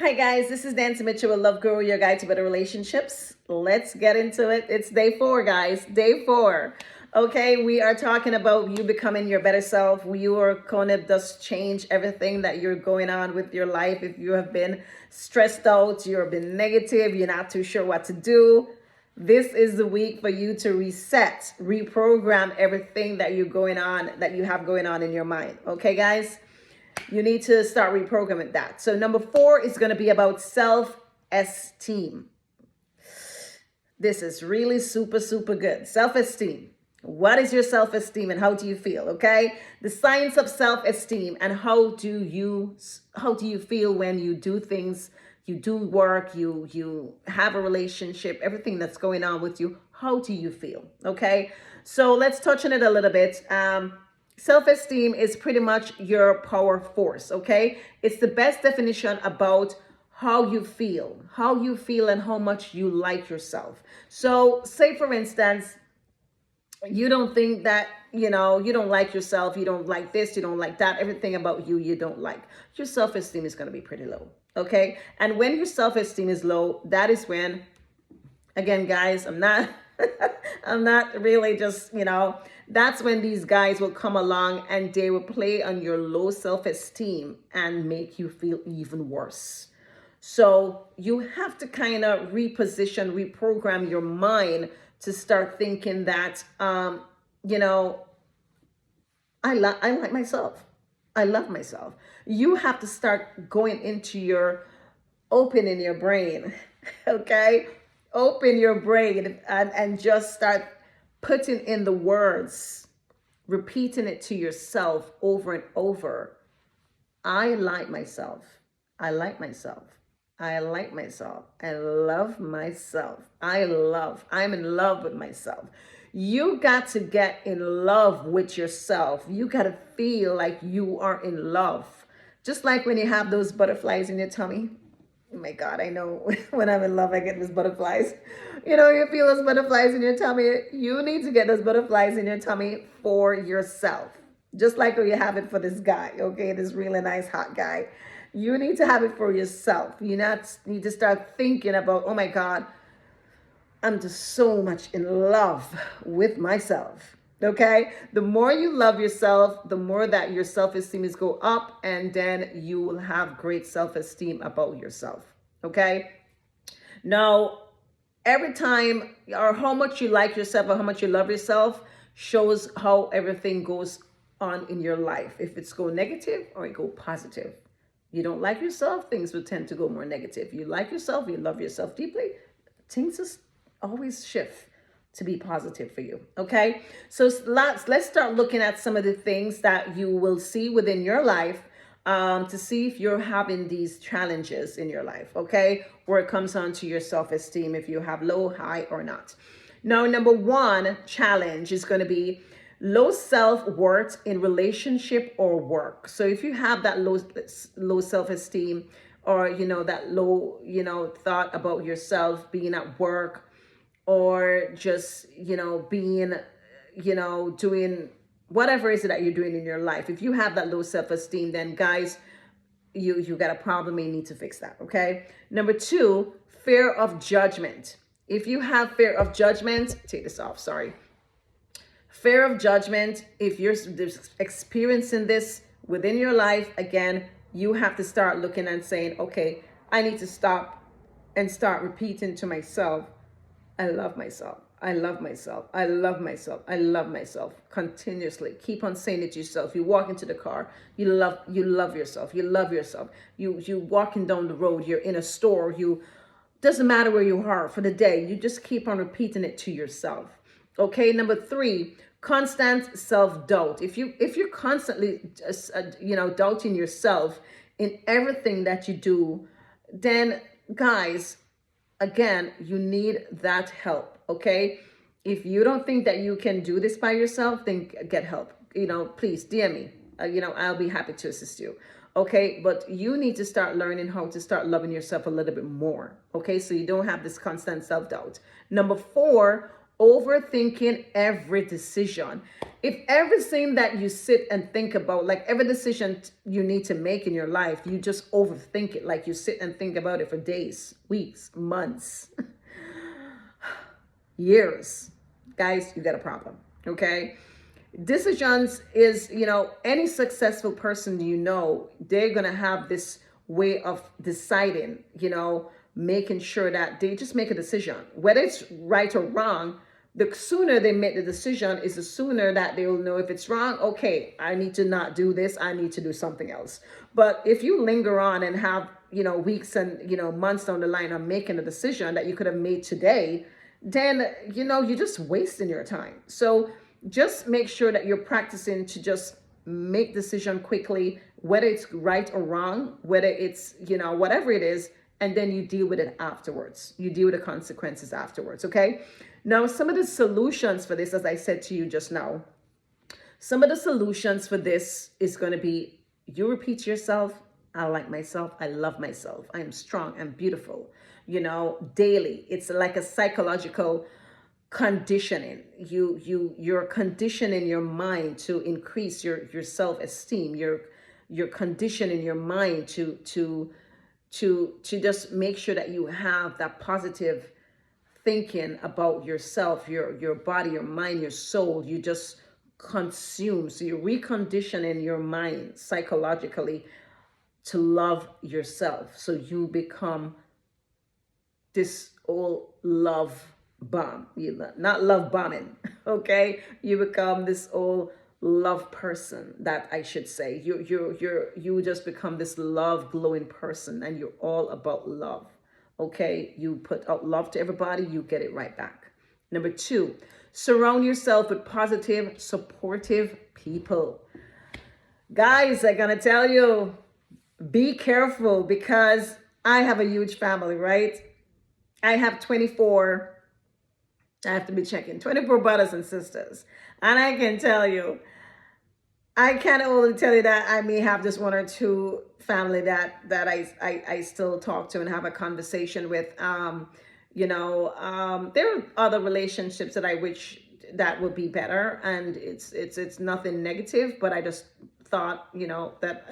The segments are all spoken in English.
Hi guys, this is Nancy Mitchell with Love Guru, your guide to better relationships. Let's get into it. It's day 4, guys. Day 4. Okay, we are talking about you becoming your better self. You are going to just change everything that you're going on with your life. If you have been stressed out, you've been negative, you're not too sure what to do, this is the week for you to reset, reprogram everything that you have going on in your mind. Okay, guys? You need to start reprogramming that. So number 4 is going to be about self-esteem. This is really super good. Self-esteem. What is your self-esteem and how do you feel? Okay, the science of self-esteem and how do you feel when you do things, you do work, you have a relationship, everything that's going on with you. How do you feel? Okay, so let's touch on it a little bit. Self-esteem is pretty much your power force, okay? It's the best definition about how you feel and how much you like yourself. So say for instance, you don't think that, you don't like yourself, you don't like this, you don't like that, everything about you don't like. Your self-esteem is going to be pretty low, okay? And when your self-esteem is low, that is when, again, guys, I'm not I'm not really just, that's when these guys will come along and they will play on your low self-esteem and make you feel even worse. So you have to kind of reprogram your mind to start thinking that, I like myself. I love myself. You have to start going into opening your brain, okay? Open your brain and just start putting in the words, repeating it to yourself over and over. I like myself. I like myself. I like myself. I love myself. I'm in love with myself. You got to get in love with yourself. You got to feel like you are in love. Just like when you have those butterflies in your tummy. Oh my God, I know when I'm in love, I get those butterflies. You feel those butterflies in your tummy. You need to get those butterflies in your tummy for yourself. Just like when you have it for this guy, okay? This really nice, hot guy. You need to have it for yourself. You need to start thinking about, oh my God, I'm just so much in love with myself. Okay, the more you love yourself, the more that your self-esteem is go up, and then you will have great self-esteem about yourself. Okay, now every time or how much you like yourself or how much you love yourself shows how everything goes on in your life. If it's go negative or it go positive. You don't like yourself, things will tend to go more negative. You like yourself, you love yourself deeply, things just always shift to be positive for you. Okay, so let's start looking at some of the things that you will see within your life, to see if you're having these challenges in your life, okay, where it comes on to your self-esteem, if you have low, high, or not. Now, number 1 challenge is going to be low self-worth in relationship or work. So if you have that low self-esteem, or that low thought about yourself being at work, or just being doing whatever is it that you're doing in your life, if you have that low self-esteem, then guys, you got a problem and you need to fix that. Okay, number 2, fear of judgment. If you have fear of judgment, take this off, sorry. Fear of judgment, if you're experiencing this within your life, again, you have to start looking and saying, okay, I need to stop and start repeating to myself, I love myself. I love myself. I love myself. I love myself. Continuously. Keep on saying it to yourself. You walk into the car, you love yourself. You love yourself. You walking down the road, you're in a store, doesn't matter where you are for the day, you just keep on repeating it to yourself. Okay, number 3, constant self-doubt. If you're constantly doubting yourself in everything that you do, then guys, again, you need that help, okay? If you don't think that you can do this by yourself, then get help. Please DM me. I'll be happy to assist you. Okay, but you need to start learning how to start loving yourself a little bit more. Okay, so you don't have this constant self-doubt. Number 4, overthinking every decision. If everything that you sit and think about, like every decision you need to make in your life, you just overthink it, like you sit and think about it for days, weeks, months, years, guys, you got a problem. Okay. Decisions is, any successful person, they're going to have this way of deciding, making sure that they just make a decision, whether it's right or wrong. The sooner they make the decision is the sooner that they'll know if it's wrong. Okay, I need to not do this. I need to do something else. But if you linger on and have, weeks and, months down the line of making a decision that you could have made today, then, you're just wasting your time. So just make sure that you're practicing to just make decision quickly, whether it's right or wrong, whether it's, whatever it is, and then you deal with it afterwards. You deal with the consequences afterwards, okay? Now, some of the solutions for this, as I said to you just now, some of the solutions for this is going to be, you repeat to yourself, I like myself, I love myself, I am strong, I'm beautiful, daily. It's like a psychological conditioning. You're conditioning your mind to increase your self-esteem. You're conditioning your mind to just make sure that you have that positive thinking about yourself, your body, your mind, your soul. You just consume. So you're reconditioning your mind psychologically to love yourself. So you become this old love bomb. Not love bombing, okay? You become this old love person, that I should say. You just become this love glowing person, and you're all about love. Okay, you put out love to everybody, you get it right back. Number 2, surround yourself with positive, supportive people. Guys, I'm gonna tell you, be careful, because I have a huge family, right? I have 24, I have to be checking, 24 brothers and sisters. And I can tell you, I can only tell you that I may have just 1 or 2 family that I still talk to and have a conversation with. There are other relationships that I wish that would be better, and it's nothing negative, but I just thought, that,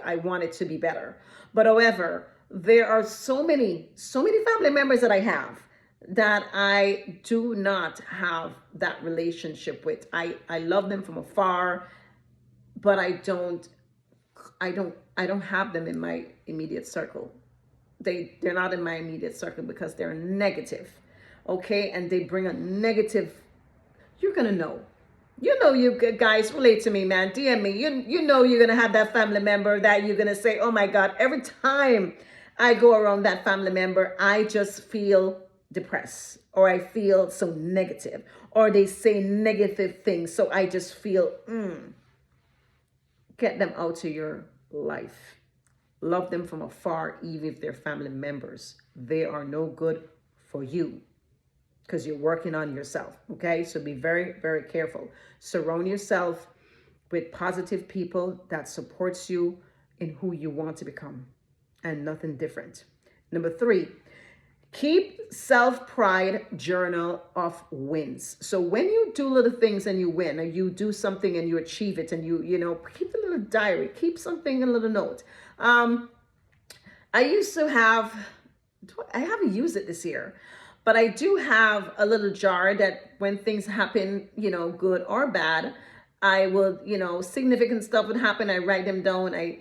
I want it to be better. But however, there are so many family members that I have that I do not have that relationship with. I love them from afar, but I don't have them in my immediate circle. They're not in my immediate circle because they're negative. Okay, and they bring a negative. You're gonna know. You guys relate to me, man. DM me. You're gonna have that family member that you're gonna say, oh my God, every time I go around that family member, I just feel depressed, or I feel so negative, or they say negative things, so I just feel, Get them out of your life. Love them from afar, even if they're family members. They are no good for you, because you're working on yourself, okay? So be very, very careful. Surround yourself with positive people that supports you in who you want to become, and nothing different. Number 3, keep self-pride journal of wins. So when you do little things and you win, or you do something and you achieve it, and you keep a little diary, keep something, a little note. I used to have, I haven't used it this year, but I do have a little jar that when things happen, good or bad, I will, significant stuff would happen. I write them down. I,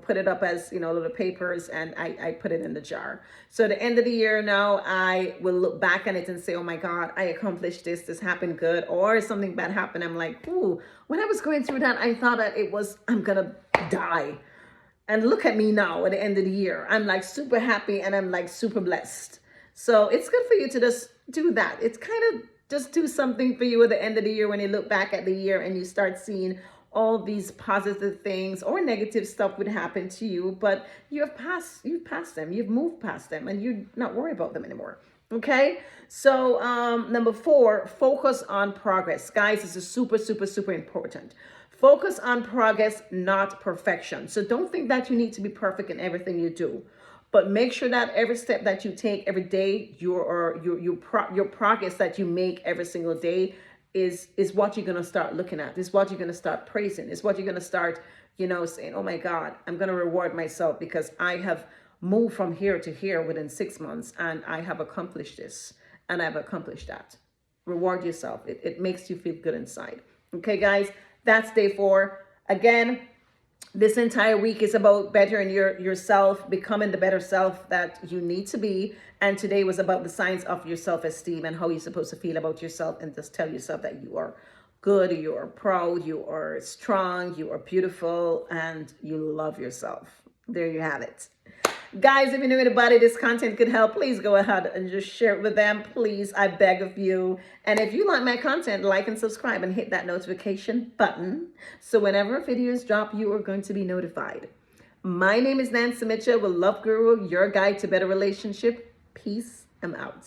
put it up as, little papers, and I put it in the jar. So at the end of the year now, I will look back on it and say, oh my God, I accomplished this. This happened good. Or something bad happened. I'm like, ooh, when I was going through that, I thought that I'm going to die. And look at me now at the end of the year. I'm like super happy, and I'm like super blessed. So it's good for you to just do that. It's kind of just do something for you at the end of the year when you look back at the year and you start seeing all these positive things or negative stuff would happen to you, but you've passed them, you've moved past them, and you're not worried about them anymore. Okay. So, number 4, focus on progress. Guys, this is super, super, super important. Focus on progress, not perfection. So don't think that you need to be perfect in everything you do, but make sure that every step that you take every day, your progress that you make every single day is what you're going to start looking at. Is what you're going to start praising. Is what you're going to start, saying, oh my God, I'm going to reward myself because I have moved from here to here within 6 months, and I have accomplished this and I've accomplished that. Reward yourself. It makes you feel good inside. Okay, guys, that's day 4. Again, this entire week is about bettering yourself, becoming the better self that you need to be. And today was about the signs of your self-esteem and how you're supposed to feel about yourself, and just tell yourself that you are good, you are proud, you are strong, you are beautiful, and you love yourself. There you have it. Guys, if you know anybody this content could help, please go ahead and just share it with them. Please, I beg of you. And if you like my content, like and subscribe and hit that notification button. So whenever videos drop, you are going to be notified. My name is Nancy Mitchell with Love Guru, your guide to better relationship. Peace. I'm out.